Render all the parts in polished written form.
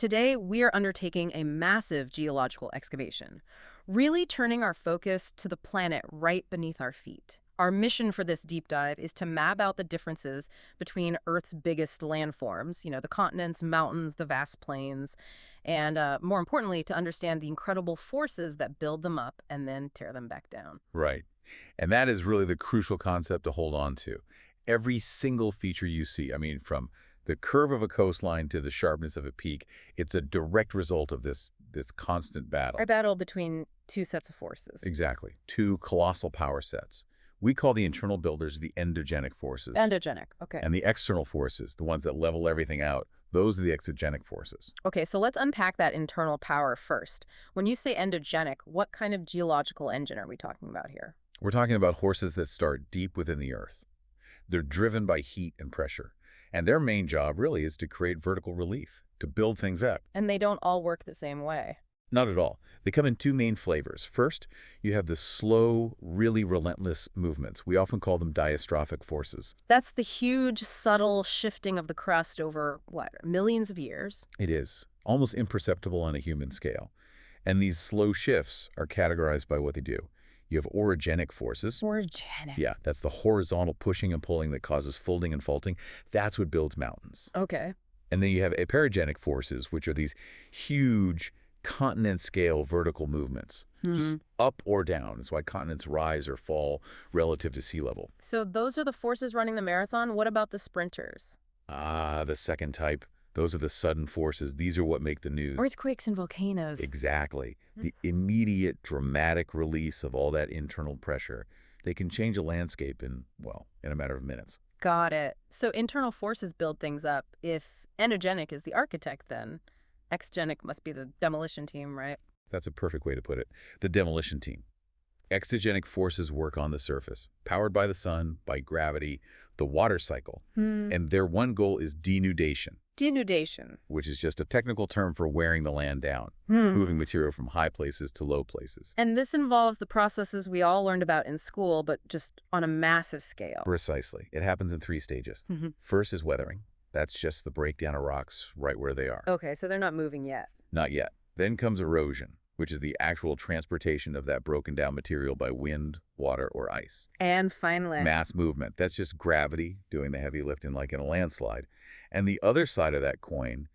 Today, we are undertaking a massive geological excavation, really turning our focus to the planet right beneath our feet. Our mission for this deep dive is to map out the differences between Earth's biggest landforms, the continents, mountains, the vast plains, and more importantly, to understand the incredible forces that build them up and then tear them back down. Right. And that is really the crucial concept to hold on to. Every single feature you see, I mean, from the curve of a coastline to the sharpness of a peak, it's a direct result of this constant Our battle. battle between two sets of forces. Exactly. Two colossal power sets. We call the internal builders the endogenic forces, Endogenic. Okay. and the external forces, the ones that level everything out, those are the exogenic forces. Okay, so let's unpack that internal power first. When you say endogenic, what kind of geological engine are we talking about here? We're talking about forces that start deep within the Earth. They're driven by heat and pressure, and their main job really is to create vertical relief, to build things up. And they don't all work the same way. Not at all. They come in two main flavors. First, you have the slow, really relentless movements. We often call them diastrophic forces. That's the huge, subtle shifting of the crust over, what, millions of years? It is almost imperceptible on a human scale. And these slow shifts are categorized by what they do. You have orogenic forces. Orogenic. Yeah, that's the horizontal pushing and pulling that causes folding and faulting. That's what builds mountains. Okay. And then you have aperigenic forces, which are these huge continent-scale vertical movements, just up or down. That's why continents rise or fall relative to sea level. So those are the forces running the marathon. What about the sprinters? The second type, those are the sudden forces. These are what make the news. Earthquakes and volcanoes. Exactly. The immediate, dramatic release of all that internal pressure. They can change a landscape in a matter of minutes. Got it. So internal forces build things up. If endogenic is the architect, then exogenic must be the demolition team, right? That's a perfect way to put it. The demolition team. Exogenic forces work on the surface, powered by the sun, by gravity, the water cycle. And their one goal is denudation, Denudation. which is just a technical term for wearing the land down, moving material from high places to low places. And this involves the processes we all learned about in school, but just on a massive scale. Precisely. It happens in three stages. First is weathering. That's just the breakdown of rocks right where they are. Okay, so they're not moving yet. Not yet. Then comes erosion, which is the actual transportation of that broken down material by wind, water, or ice. And finally, Mass movement. That's just gravity doing the heavy lifting like in a landslide. And the other side of that coin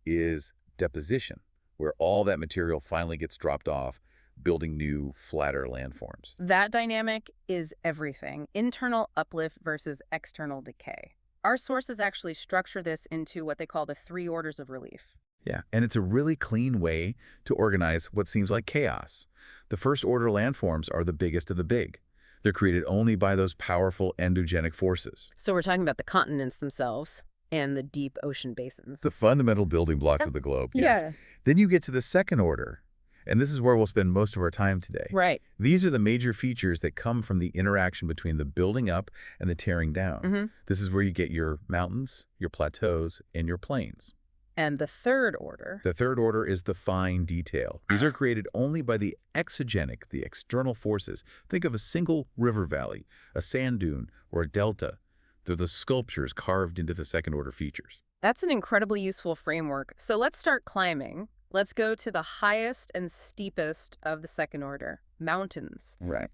is deposition, where all that material finally gets dropped off, building new, flatter landforms. that dynamic is everything. Internal uplift versus external decay. Our sources actually structure this into what they call the three orders of relief. Yeah, and it's a really clean way to organize what seems like chaos. The first order landforms are the biggest of the big. They're created only by those powerful endogenic forces. So we're talking about the continents themselves and the deep ocean basins. The fundamental building blocks of the globe, yes. Yeah. Then you get to the second order, and this is where we'll spend most of our time today. Right. These are the major features that come from the interaction between the building up and the tearing down. This is where you get your mountains, your plateaus, and your plains. And the third order. The third order is the fine detail. These are created only by the exogenic, the external forces. Think of a single river valley, a sand dune, or a delta. They're the sculptures carved into the second order features. That's an incredibly useful framework. So let's start climbing. Let's go to the highest and steepest of the second order, mountains. Right.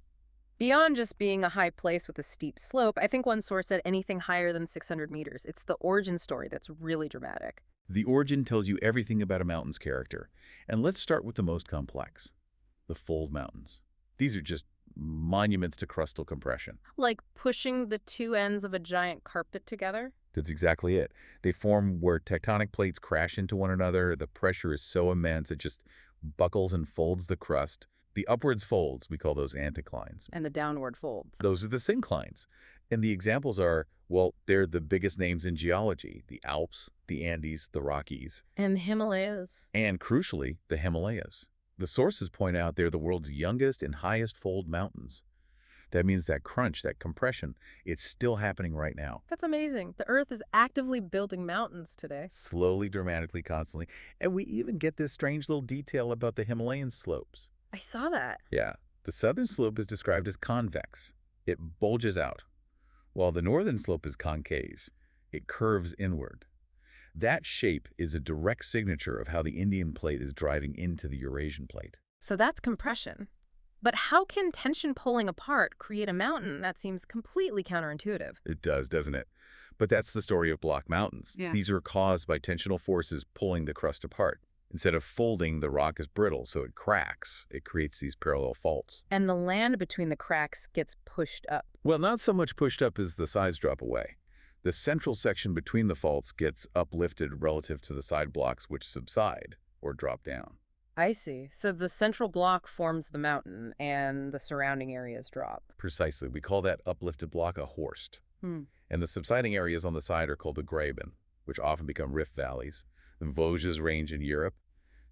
Beyond just being a high place with a steep slope, I think one source said anything higher than 600 meters. It's the origin story that's really dramatic. The origin tells you everything about a mountain's character. And let's start with the most complex, the fold mountains. These are just monuments to crustal compression. Like pushing the two ends of a giant carpet together. That's exactly it. They form where tectonic plates crash into one another. The pressure is so immense, it just buckles and folds the crust. The upwards folds, we call those anticlines. And the downward folds. Those are the synclines. And the examples are, well, they're the biggest names in geology, the Alps, the Andes, the Rockies, And the Himalayas. and crucially, the Himalayas. The sources point out they're the world's youngest and highest fold mountains. That means that crunch, that compression, it's still happening right now. That's amazing. The Earth is actively building mountains today. Slowly, dramatically, constantly. And we even get this strange little detail about the Himalayan slopes. I saw that. Yeah, the southern slope is described as convex. It bulges out, while the northern slope is concave. It curves inward. That shape is a direct signature of how the Indian plate is driving into the Eurasian plate. So that's compression. But how can tension pulling apart create a mountain? That seems completely counterintuitive. It does, doesn't it? But that's the story of block mountains. Yeah. These are caused by tensional forces pulling the crust apart. Instead of folding, the rock is brittle, so it cracks. It creates these parallel faults. And the land between the cracks gets pushed up. Well, not so much pushed up as the sides drop away. The central section between the faults gets uplifted relative to the side blocks, which subside or drop down. I see. So the central block forms the mountain, and the surrounding areas drop. Precisely. We call that uplifted block a horst. Hmm. And the subsiding areas on the side are called the graben, which often become rift valleys. The Vosges Range in Europe,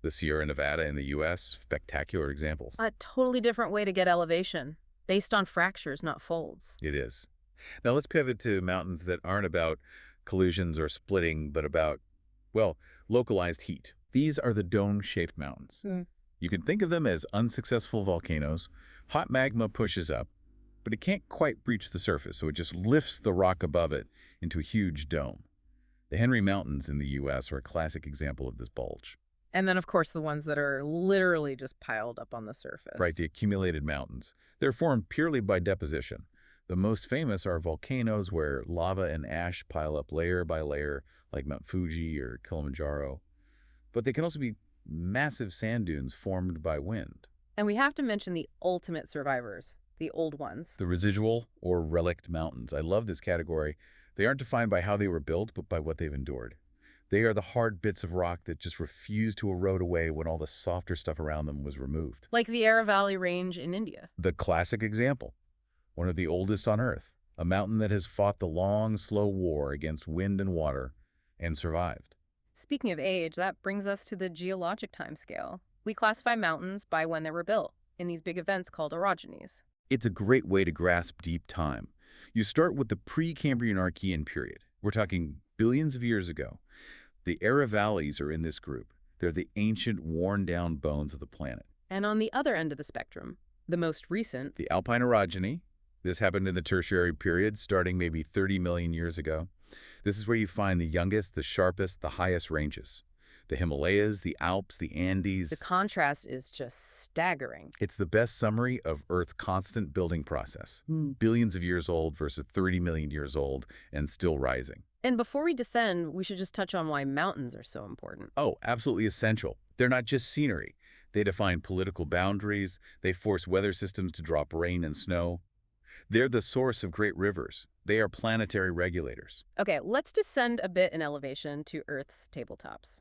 the Sierra Nevada in the U.S., spectacular examples. A totally different way to get elevation, based on fractures, not folds. It is. Now let's pivot to mountains that aren't about collisions or splitting, but about, well, localized heat. These are the dome-shaped mountains. You can think of them as unsuccessful volcanoes. Hot magma pushes up, but it can't quite breach the surface, so it just lifts the rock above it into a huge dome. The Henry Mountains in the U.S. are a classic example of this bulge. And then, of course, the ones that are literally just piled up on the surface. Right, the accumulated mountains. They're formed purely by deposition. The most famous are volcanoes where lava and ash pile up layer by layer, like Mount Fuji or Kilimanjaro. But they can also be massive sand dunes formed by wind. And we have to mention the ultimate survivors, the old ones. The residual or relict mountains. I love this category. They aren't defined by how they were built, but by what they've endured. They are the hard bits of rock that just refuse to erode away when all the softer stuff around them was removed. Like the Aravalli Range in India. The classic example. One of the oldest on Earth. A mountain that has fought the long, slow war against wind and water and survived. Speaking of age, that brings us to the geologic timescale. We classify mountains by when they were built, in these big events called orogenies. It's a great way to grasp deep time. You start with the pre-Cambrian Archean period. We're talking billions of years ago. The Aravallis are in this group. They're the ancient, worn-down bones of the planet. And on the other end of the spectrum, the most recent, The Alpine orogeny. This happened in the Tertiary period, starting maybe 30 million years ago. This is where you find the youngest, the sharpest, the highest ranges. The Himalayas, the Alps, the Andes. the contrast is just staggering. It's the best summary of Earth's constant building process. Billions of years old versus 30 million years old and still rising. And before we descend, we should just touch on why mountains are so important. Oh, absolutely essential. They're not just scenery. They define political boundaries. They force weather systems to drop rain and snow. They're the source of great rivers. They are planetary regulators. Okay, let's descend a bit in elevation to Earth's tabletops.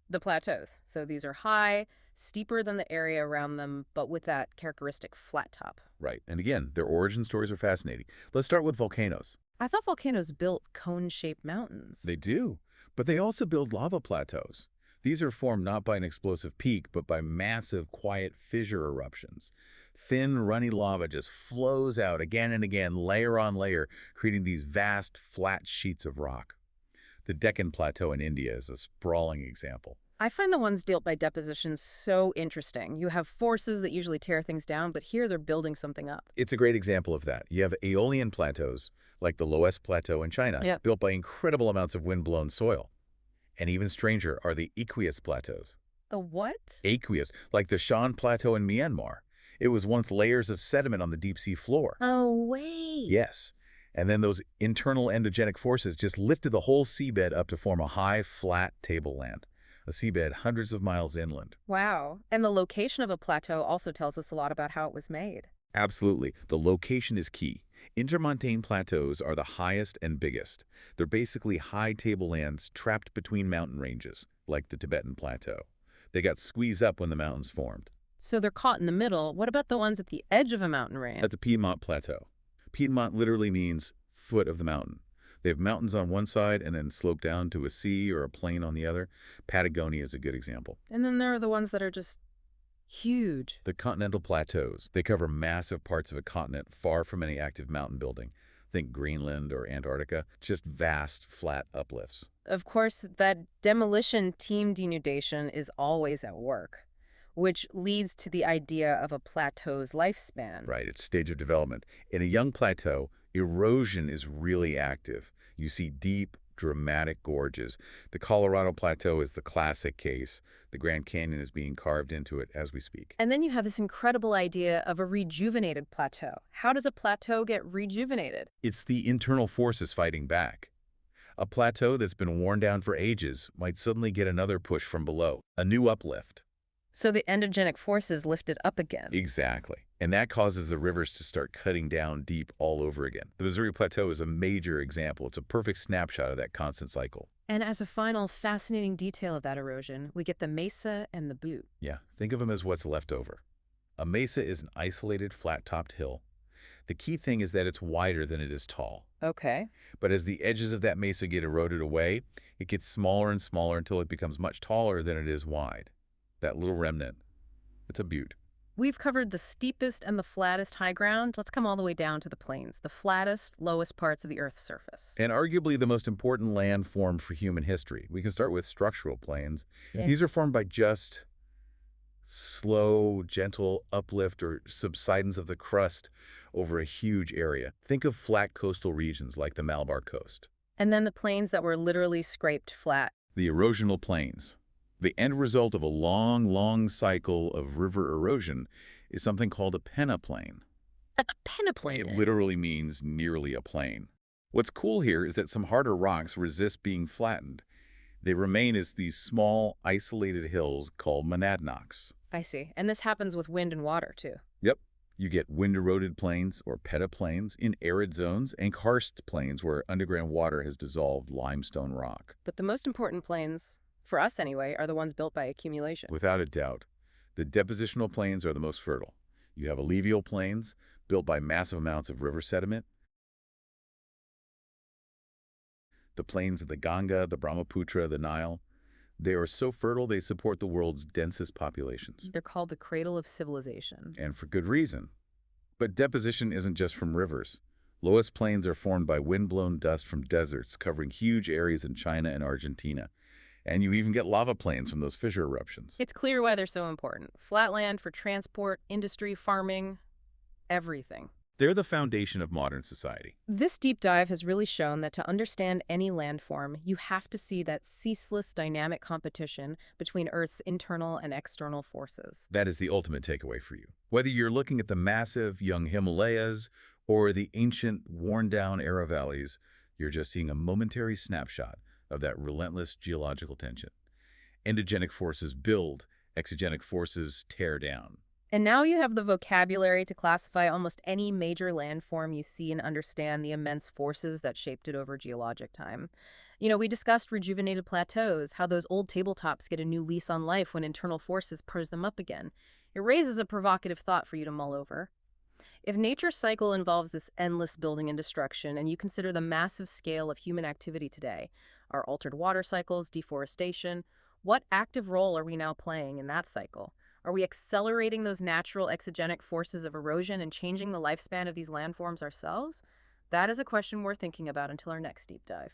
The plateaus. So these are high, steeper than the area around them, but with that characteristic flat top. Right. And again, their origin stories are fascinating. Let's start with volcanoes. I thought volcanoes built cone-shaped mountains. They do, but they also build lava plateaus. These are formed not by an explosive peak, but by massive, quiet fissure eruptions. Thin, runny lava just flows out again and again, layer on layer, creating these vast, flat sheets of rock. The Deccan Plateau in India is a sprawling example. I find the ones dealt by deposition so interesting. You have forces that usually tear things down, but here they're building something up. It's a great example of that. You have aeolian plateaus, like the Loess Plateau in China, Yep. built by incredible amounts of wind-blown soil. And even stranger are the aqueous plateaus. The what? Aqueous, like the Shan Plateau in Myanmar. It was once layers of sediment on the deep-sea floor. Oh, wait. Yes. And then those internal endogenic forces just lifted the whole seabed up to form a high, flat tableland, a seabed hundreds of miles inland. Wow. And the location of a plateau also tells us a lot about how it was made. Absolutely. The location is key. Intermontane plateaus are the highest and biggest. They're basically high tablelands trapped between mountain ranges, like the Tibetan Plateau. They got squeezed up when the mountains formed. So they're caught in the middle. What about the ones at the edge of a mountain range? At the Piedmont Plateau. Piedmont literally means foot of the mountain. They have mountains on one side and then slope down to a sea or a plain on the other. Patagonia is a good example. And then there are the ones that are just huge. The continental plateaus. They cover massive parts of a continent far from any active mountain building. Think Greenland or Antarctica. Just vast, flat uplifts. Of course, that demolition team denudation is always at work, which leads to the idea of a plateau's lifespan. Right, its stage of development. In a young plateau, erosion is really active. You see deep, dramatic gorges. The Colorado Plateau is the classic case. The Grand Canyon is being carved into it as we speak. And then you have this incredible idea of a rejuvenated plateau. How does a plateau get rejuvenated? It's the internal forces fighting back. A plateau that's been worn down for ages might suddenly get another push from below, a new uplift. So the endogenic forces lift it up again. Exactly. And that causes the rivers to start cutting down deep all over again. The Missouri Plateau is a major example. It's a perfect snapshot of that constant cycle. And as a final fascinating detail of that erosion, we get the mesa and the butte. Yeah, think of them as what's left over. A mesa is an isolated, flat-topped hill. The key thing is that it's wider than it is tall. Okay. But as the edges of that mesa get eroded away, it gets smaller and smaller until it becomes much taller than it is wide. That little remnant, it's a butte. We've covered the steepest and the flattest high ground. Let's come all the way down to the plains, the flattest, lowest parts of the Earth's surface. And arguably the most important landform for human history. We can start with structural plains. Yeah. These are formed by just slow, gentle uplift or subsidence of the crust over a huge area. Think of flat coastal regions like the Malabar Coast. And then the plains that were literally scraped flat. The erosional plains. The end result of a long cycle of river erosion is something called a peneplain. A peneplain. It literally means nearly a plain. What's cool here is that some harder rocks resist being flattened. They remain as these small, isolated hills called monadnocks. I see. And this happens with wind and water, too. Yep. You get wind-eroded plains or peneplains in arid zones and karst plains where underground water has dissolved limestone rock. But the most important plains, for us anyway, are the ones built by accumulation. Without a doubt, the depositional plains are the most fertile. You have alluvial plains built by massive amounts of river sediment. The plains of the Ganga, the Brahmaputra, the Nile, they are so fertile they support the world's densest populations. They're called the cradle of civilization. And for good reason. But deposition isn't just from rivers. Lowest plains are formed by wind-blown dust from deserts covering huge areas in China and Argentina. And you even get lava plains from those fissure eruptions. It's clear why they're so important. Flatland for transport, industry, farming, everything. They're the foundation of modern society. This deep dive has really shown that to understand any landform, you have to see that ceaseless dynamic competition between Earth's internal and external forces. That is the ultimate takeaway for you. Whether you're looking at the massive young Himalayas or the ancient worn-down Ara valleys, you're just seeing a momentary snapshot of that relentless geological tension. Endogenic forces build, exogenic forces tear down. And now you have the vocabulary to classify almost any major landform you see and understand the immense forces that shaped it over geologic time. You know, we discussed rejuvenated plateaus, how those old tabletops get a new lease on life when internal forces purge them up again. It raises a provocative thought for you to mull over. If nature's cycle involves this endless building and destruction, and you consider the massive scale of human activity today, our altered water cycles, deforestation, what active role are we now playing in that cycle? Are we accelerating those natural exogenic forces of erosion and changing the lifespan of these landforms ourselves? That is a question we're thinking about until our next deep dive.